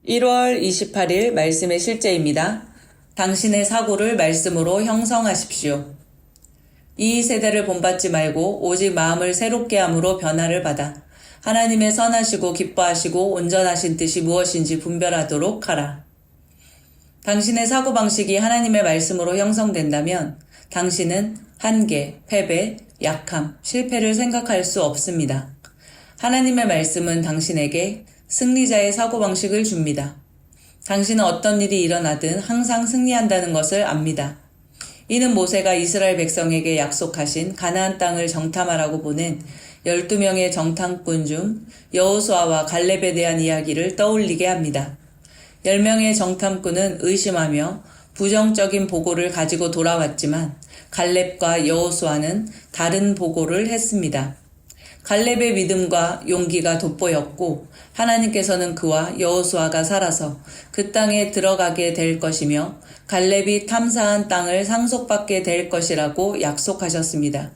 1월 28일 말씀의 실제입니다. 당신의 사고를 말씀으로 형성하십시오. 이 세대를 본받지 말고 오직 마음을 새롭게 함으로 변화를 받아 하나님의 선하시고 기뻐하시고 온전하신 뜻이 무엇인지 분별하도록 하라. 당신의 사고방식이 하나님의 말씀으로 형성된다면 당신은 한계, 패배, 약함, 실패를 생각할 수 없습니다. 하나님의 말씀은 당신에게 승리자의 사고방식을 줍니다. 당신은 어떤 일이 일어나든 항상 승리한다는 것을 압니다. 이는 모세가 이스라엘 백성에게 약속하신 가나안 땅을 정탐하라고 보낸 12명의 정탐꾼 중 여호수아와 갈렙에 대한 이야기를 떠올리게 합니다. 10명의 정탐꾼은 의심하며 부정적인 보고를 가지고 돌아왔지만 갈렙과 여호수아는 다른 보고를 했습니다. 갈렙의 믿음과 용기가 돋보였고 하나님께서는 그와 여호수아가 살아서 그 땅에 들어가게 될 것이며 갈렙이 탐사한 땅을 상속받게 될 것이라고 약속하셨습니다.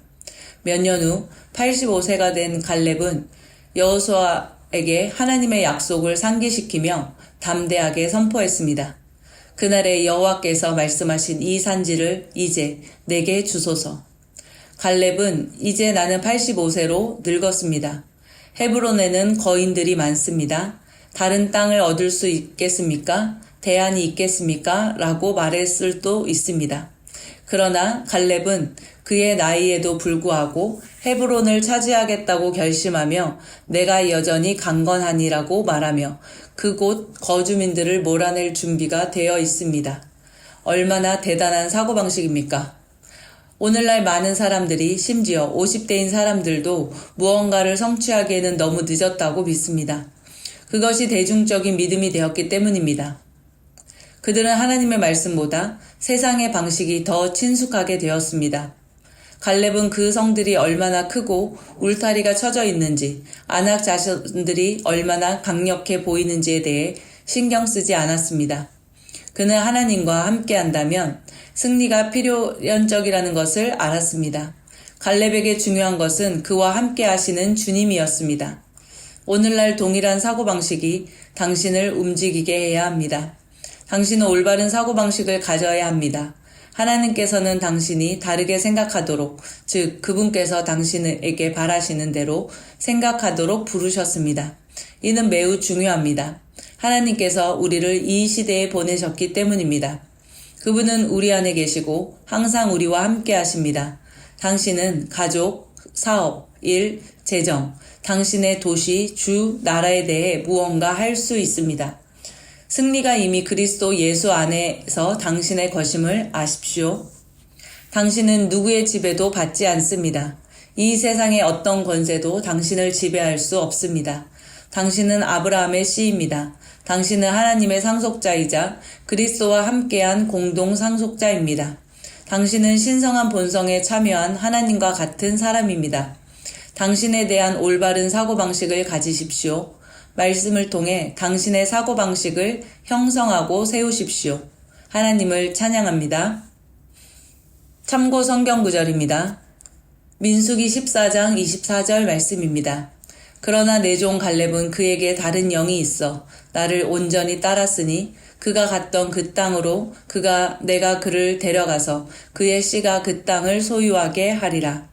몇 년 후 85세가 된 갈렙은 여호수아에게 하나님의 약속을 상기시키며 담대하게 선포했습니다. 그날에 여호와께서 말씀하신 이 산지를 이제 내게 주소서. 갈렙은 이제 나는 85세로 늙었습니다. 헤브론에는 거인들이 많습니다. 다른 땅을 얻을 수 있겠습니까? 대안이 있겠습니까? 라고 말했을 수도 있습니다. 그러나 갈렙은 그의 나이에도 불구하고 헤브론을 차지하겠다고 결심하며 내가 여전히 강건하니라고 말하며 그곳 거주민들을 몰아낼 준비가 되어 있습니다. 얼마나 대단한 사고방식입니까? 오늘날 많은 사람들이 심지어 50대인 사람들도 무언가를 성취하기에는 너무 늦었다고 믿습니다. 그것이 대중적인 믿음이 되었기 때문입니다. 그들은 하나님의 말씀보다 세상의 방식이 더 친숙하게 되었습니다. 갈렙은 그 성들이 얼마나 크고 울타리가 쳐져 있는지, 안악 자손들이 얼마나 강력해 보이는지에 대해 신경 쓰지 않았습니다. 그는 하나님과 함께 한다면 승리가 필요연적이라는 것을 알았습니다. 갈렙에게 중요한 것은 그와 함께 하시는 주님이었습니다. 오늘날 동일한 사고방식이 당신을 움직이게 해야 합니다. 당신은 올바른 사고방식을 가져야 합니다. 하나님께서는 당신이 다르게 생각하도록, 즉 그분께서 당신에게 바라시는 대로 생각하도록 부르셨습니다. 이는 매우 중요합니다. 하나님께서 우리를 이 시대에 보내셨기 때문입니다. 그분은 우리 안에 계시고 항상 우리와 함께 하십니다. 당신은 가족, 사업, 일, 재정, 당신의 도시, 주, 나라에 대해 무언가 할 수 있습니다. 승리가 이미 그리스도 예수 안에서 당신의 것임을 아십시오. 당신은 누구의 지배도 받지 않습니다. 이 세상의 어떤 권세도 당신을 지배할 수 없습니다. 당신은 아브라함의 씨입니다. 당신은 하나님의 상속자이자 그리스도와 함께한 공동 상속자입니다. 당신은 신성한 본성에 참여한 하나님과 같은 사람입니다. 당신에 대한 올바른 사고방식을 가지십시오. 말씀을 통해 당신의 사고방식을 형성하고 세우십시오. 하나님을 찬양합니다. 참고 성경 구절입니다. 민수기 14장 24절 말씀입니다. 그러나 내 종 갈렙은 그에게 다른 영이 있어 나를 온전히 따랐으니 그가 갔던 그 땅으로 내가 그를 데려가서 그의 씨가 그 땅을 소유하게 하리라.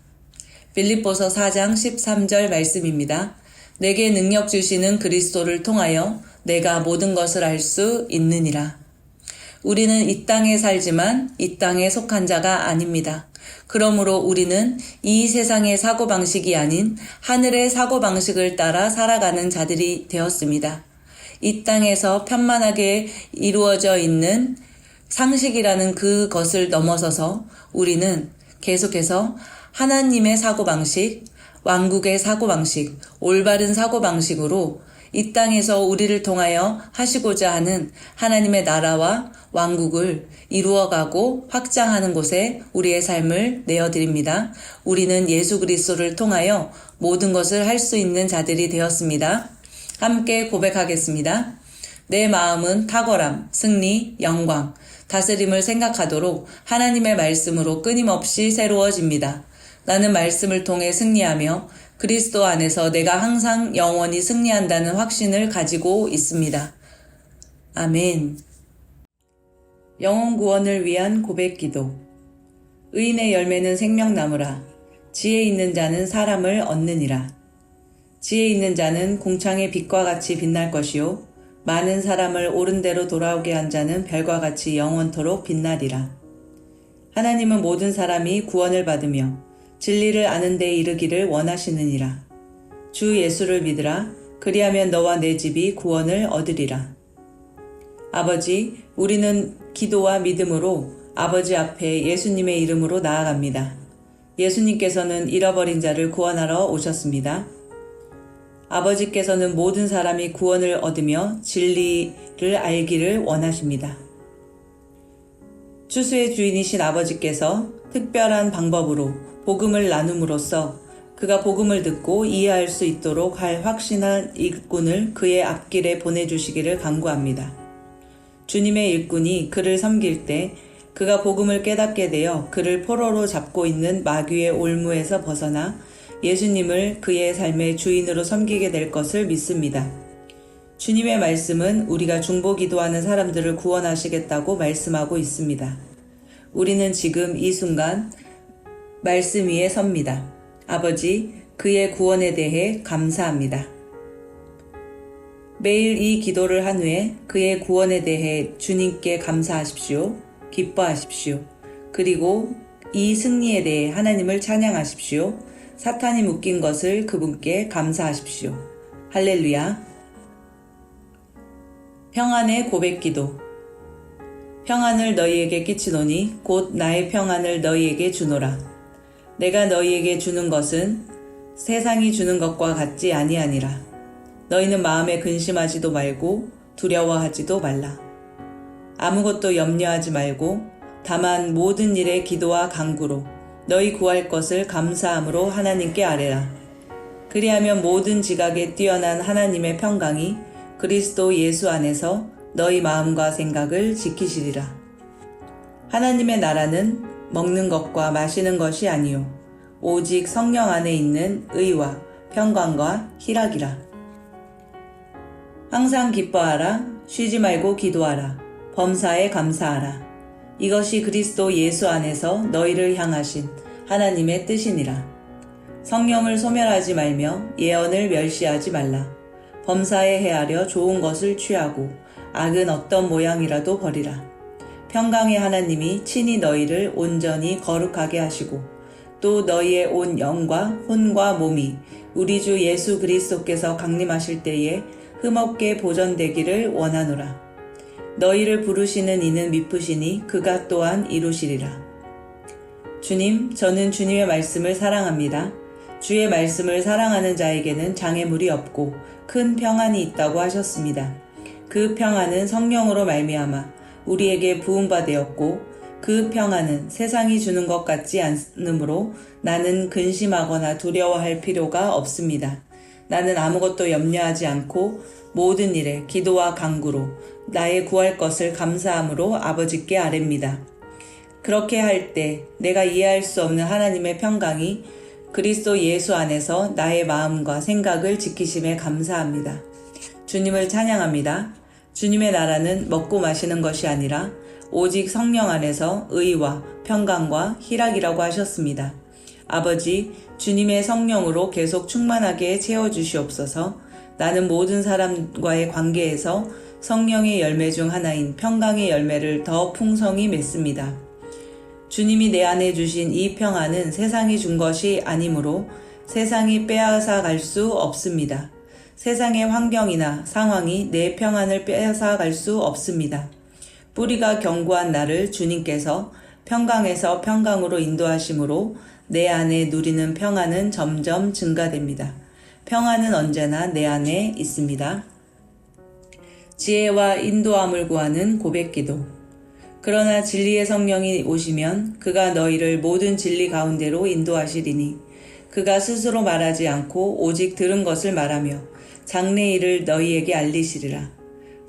빌립보서 4장 13절 말씀입니다. 내게 능력 주시는 그리스도를 통하여 내가 모든 것을 알 수 있느니라. 우리는 이 땅에 살지만 이 땅에 속한 자가 아닙니다. 그러므로 우리는 이 세상의 사고방식이 아닌 하늘의 사고방식을 따라 살아가는 자들이 되었습니다. 이 땅에서 편만하게 이루어져 있는 상식이라는 그것을 넘어서서 우리는 계속해서 하나님의 사고방식, 왕국의 사고방식, 올바른 사고방식으로 이 땅에서 우리를 통하여 하시고자 하는 하나님의 나라와 왕국을 이루어가고 확장하는 곳에 우리의 삶을 내어드립니다. 우리는 예수 그리스도를 통하여 모든 것을 할 수 있는 자들이 되었습니다. 함께 고백하겠습니다. 내 마음은 탁월함, 승리, 영광, 다스림을 생각하도록 하나님의 말씀으로 끊임없이 새로워집니다. 나는 말씀을 통해 승리하며 그리스도 안에서 내가 항상 영원히 승리한다는 확신을 가지고 있습니다. 아멘. 영혼 구원을 위한 고백 기도. 의인의 열매는 생명나무라. 지혜 있는 자는 사람을 얻느니라. 지혜 있는 자는 궁창의 빛과 같이 빛날 것이요 많은 사람을 옳은 대로 돌아오게 한 자는 별과 같이 영원토록 빛나리라. 하나님은 모든 사람이 구원을 받으며 진리를 아는 데 이르기를 원하시느니라. 주 예수를 믿으라. 그리하면 너와 내 집이 구원을 얻으리라. 아버지, 우리는 기도와 믿음으로 아버지 앞에 예수님의 이름으로 나아갑니다. 예수님께서는 잃어버린 자를 구원하러 오셨습니다. 아버지께서는 모든 사람이 구원을 얻으며 진리를 알기를 원하십니다. 추수의 주인이신 아버지께서 특별한 방법으로 복음을 나눔으로써 그가 복음을 듣고 이해할 수 있도록 할 확신한 일꾼을 그의 앞길에 보내주시기를 간구합니다. 주님의 일꾼이 그를 섬길 때 그가 복음을 깨닫게 되어 그를 포로로 잡고 있는 마귀의 올무에서 벗어나 예수님을 그의 삶의 주인으로 섬기게 될 것을 믿습니다. 주님의 말씀은 우리가 중보기도하는 사람들을 구원하시겠다고 말씀하고 있습니다. 우리는 지금 이 순간 말씀 위에 섭니다. 아버지, 그의 구원에 대해 감사합니다. 매일 이 기도를 한 후에 그의 구원에 대해 주님께 감사하십시오. 기뻐하십시오. 그리고 이 승리에 대해 하나님을 찬양하십시오. 사탄이 묶인 것을 그분께 감사하십시오. 할렐루야. 평안의 고백기도. 평안을 너희에게 끼치노니 곧 나의 평안을 너희에게 주노라. 내가 너희에게 주는 것은 세상이 주는 것과 같지 아니하니라. 너희는 마음에 근심하지도 말고 두려워하지도 말라. 아무것도 염려하지 말고 다만 모든 일에 기도와 간구로 너희 구할 것을 감사함으로 하나님께 아뢰라. 그리하면 모든 지각에 뛰어난 하나님의 평강이 그리스도 예수 안에서 너희 마음과 생각을 지키시리라. 하나님의 나라는 먹는 것과 마시는 것이 아니요 오직 성령 안에 있는 의와 평강과 희락이라. 항상 기뻐하라. 쉬지 말고 기도하라. 범사에 감사하라. 이것이 그리스도 예수 안에서 너희를 향하신 하나님의 뜻이니라. 성령을 소멸하지 말며 예언을 멸시하지 말라. 범사에 헤아려 좋은 것을 취하고 악은 어떤 모양이라도 버리라. 평강의 하나님이 친히 너희를 온전히 거룩하게 하시고 또 너희의 온 영과 혼과 몸이 우리 주 예수 그리스도께서 강림하실 때에 흠없게 보존되기를 원하노라. 너희를 부르시는 이는 미쁘시니 그가 또한 이루시리라. 주님, 저는 주님의 말씀을 사랑합니다. 주의 말씀을 사랑하는 자에게는 장애물이 없고 큰 평안이 있다고 하셨습니다. 그 평안은 성령으로 말미암아 우리에게 부은바 되었고 그 평안은 세상이 주는 것 같지 않으므로 나는 근심하거나 두려워할 필요가 없습니다. 나는 아무것도 염려하지 않고 모든 일에 기도와 간구로 나의 구할 것을 감사함으로 아버지께 아뢰입니다. 그렇게 할 때 내가 이해할 수 없는 하나님의 평강이 그리스도 예수 안에서 나의 마음과 생각을 지키심에 감사합니다. 주님을 찬양합니다. 주님의 나라는 먹고 마시는 것이 아니라 오직 성령 안에서 의와 평강과 희락이라고 하셨습니다. 아버지, 주님의 성령으로 계속 충만하게 채워주시옵소서. 나는 모든 사람과의 관계에서 성령의 열매 중 하나인 평강의 열매를 더 풍성히 맺습니다. 주님이 내 안에 주신 이 평안은 세상이 준 것이 아니므로 세상이 빼앗아 갈 수 없습니다. 세상의 환경이나 상황이 내 평안을 빼앗아 갈 수 없습니다. 뿌리가 견고한 나를 주님께서 평강에서 평강으로 인도하심으로 내 안에 누리는 평안은 점점 증가됩니다. 평안은 언제나 내 안에 있습니다. 지혜와 인도함을 구하는 고백기도. 그러나 진리의 성령이 오시면 그가 너희를 모든 진리 가운데로 인도하시리니 그가 스스로 말하지 않고 오직 들은 것을 말하며 장래일을 너희에게 알리시리라.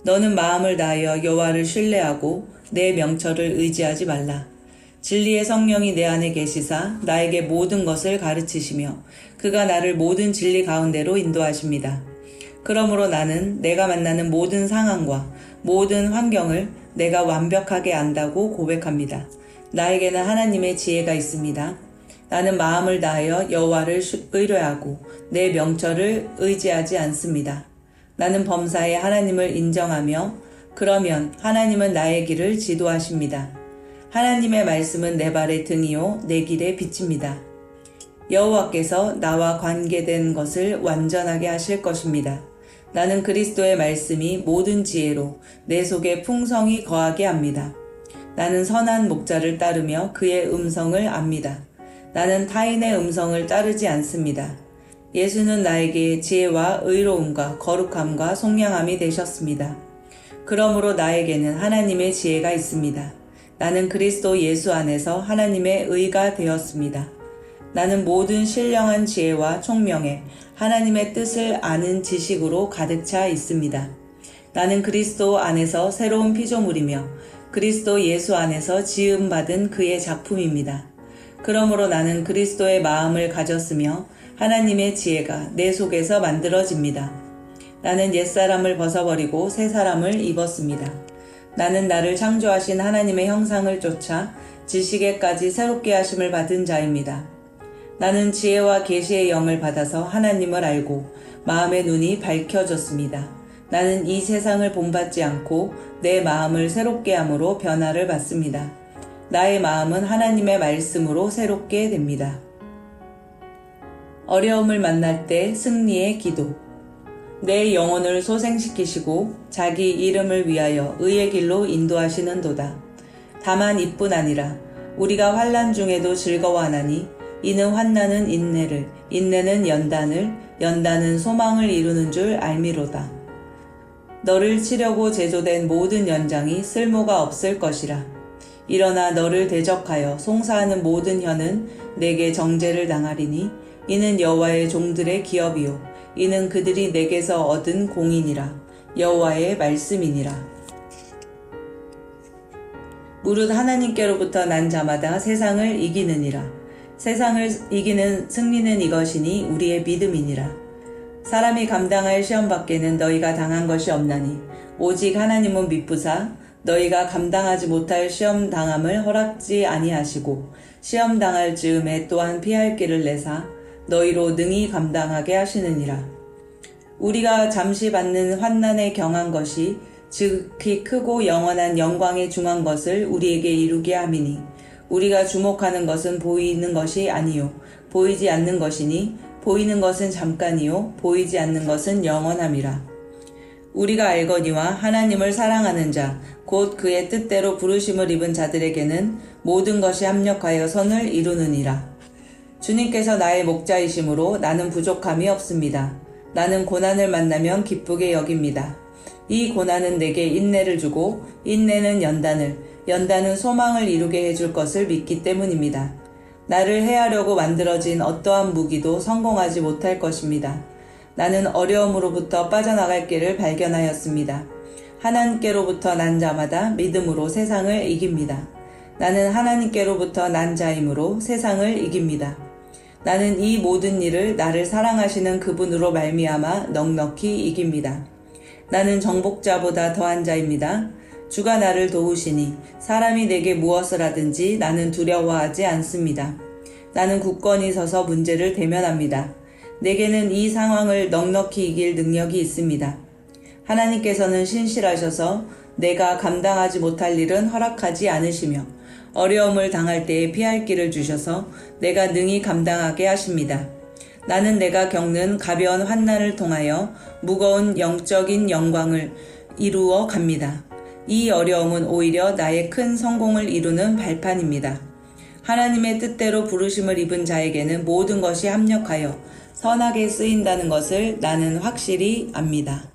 너는 마음을 다하여 여호와를 신뢰하고 내 명철을 의지하지 말라. 진리의 성령이 내 안에 계시사 나에게 모든 것을 가르치시며 그가 나를 모든 진리 가운데로 인도하십니다. 그러므로 나는 내가 만나는 모든 상황과 모든 환경을 내가 완벽하게 안다고 고백합니다. 나에게는 하나님의 지혜가 있습니다. 나는 마음을 다하여 여호와를 의뢰하고 내 명철을 의지하지 않습니다. 나는 범사에 하나님을 인정하며 그러면 하나님은 나의 길을 지도하십니다. 하나님의 말씀은 내 발의 등이요 내 길의 빛입니다. 여호와께서 나와 관계된 것을 완전하게 하실 것입니다. 나는 그리스도의 말씀이 모든 지혜로 내 속에 풍성히 거하게 합니다. 나는 선한 목자를 따르며 그의 음성을 압니다. 나는 타인의 음성을 따르지 않습니다. 예수는 나에게 지혜와 의로움과 거룩함과 속량함이 되셨습니다. 그러므로 나에게는 하나님의 지혜가 있습니다. 나는 그리스도 예수 안에서 하나님의 의가 되었습니다. 나는 모든 신령한 지혜와 총명에 하나님의 뜻을 아는 지식으로 가득 차 있습니다. 나는 그리스도 안에서 새로운 피조물이며 그리스도 예수 안에서 지음받은 그의 작품입니다. 그러므로 나는 그리스도의 마음을 가졌으며 하나님의 지혜가 내 속에서 만들어집니다. 나는 옛사람을 벗어버리고 새 사람을 입었습니다. 나는 나를 창조하신 하나님의 형상을 쫓아 지식에까지 새롭게 하심을 받은 자입니다. 나는 지혜와 계시의 영을 받아서 하나님을 알고 마음의 눈이 밝혀졌습니다. 나는 이 세상을 본받지 않고 내 마음을 새롭게 함으로 변화를 받습니다. 나의 마음은 하나님의 말씀으로 새롭게 됩니다. 어려움을 만날 때 승리의 기도. 내 영혼을 소생시키시고 자기 이름을 위하여 의의 길로 인도하시는도다. 다만 이뿐 아니라 우리가 환난 중에도 즐거워하나니 이는 환난은 인내를, 인내는 연단을, 연단은 소망을 이루는 줄 알미로다. 너를 치려고 제조된 모든 연장이 쓸모가 없을 것이라. 일어나 너를 대적하여 송사하는 모든 혀는 내게 정죄를 당하리니 이는 여호와의 종들의 기업이요 이는 그들이 내게서 얻은 공이니라. 여호와의 말씀이니라. 무릇 하나님께로부터 난 자마다 세상을 이기느니라. 세상을 이기는 승리는 이것이니 우리의 믿음이니라. 사람이 감당할 시험 밖에는 너희가 당한 것이 없나니 오직 하나님은 미쁘사 너희가 감당하지 못할 시험 당함을 허락지 아니하시고 시험 당할 즈음에 또한 피할 길을 내사 너희로 능히 감당하게 하시느니라. 우리가 잠시 받는 환난에 경한 것이 즉히 크고 영원한 영광에 중한 것을 우리에게 이루게 함이니 우리가 주목하는 것은 보이는 것이 아니요 보이지 않는 것이니 보이는 것은 잠깐이요 보이지 않는 것은 영원함이라. 우리가 알거니와 하나님을 사랑하는 자 곧 그의 뜻대로 부르심을 입은 자들에게는 모든 것이 합력하여 선을 이루느니라. 주님께서 나의 목자이심으로 나는 부족함이 없습니다. 나는 고난을 만나면 기쁘게 여깁니다. 이 고난은 내게 인내를 주고 인내는 연단을, 연단은 소망을 이루게 해줄 것을 믿기 때문입니다. 나를 해하려고 만들어진 어떠한 무기도 성공하지 못할 것입니다. 나는 어려움으로부터 빠져나갈 길을 발견하였습니다. 하나님께로부터 난 자마다 믿음으로 세상을 이깁니다. 나는 하나님께로부터 난 자이므로 세상을 이깁니다. 나는 이 모든 일을 나를 사랑하시는 그분으로 말미암아 넉넉히 이깁니다. 나는 정복자보다 더한 자입니다. 주가 나를 도우시니 사람이 내게 무엇을 하든지 나는 두려워하지 않습니다. 나는 굳건히 서서 문제를 대면합니다. 내게는 이 상황을 넉넉히 이길 능력이 있습니다. 하나님께서는 신실하셔서 내가 감당하지 못할 일은 허락하지 않으시며 어려움을 당할 때에 피할 길을 주셔서 내가 능히 감당하게 하십니다. 나는 내가 겪는 가벼운 환난을 통하여 무거운 영적인 영광을 이루어 갑니다. 이 어려움은 오히려 나의 큰 성공을 이루는 발판입니다. 하나님의 뜻대로 부르심을 입은 자에게는 모든 것이 합력하여 선하게 쓰인다는 것을 나는 확실히 압니다.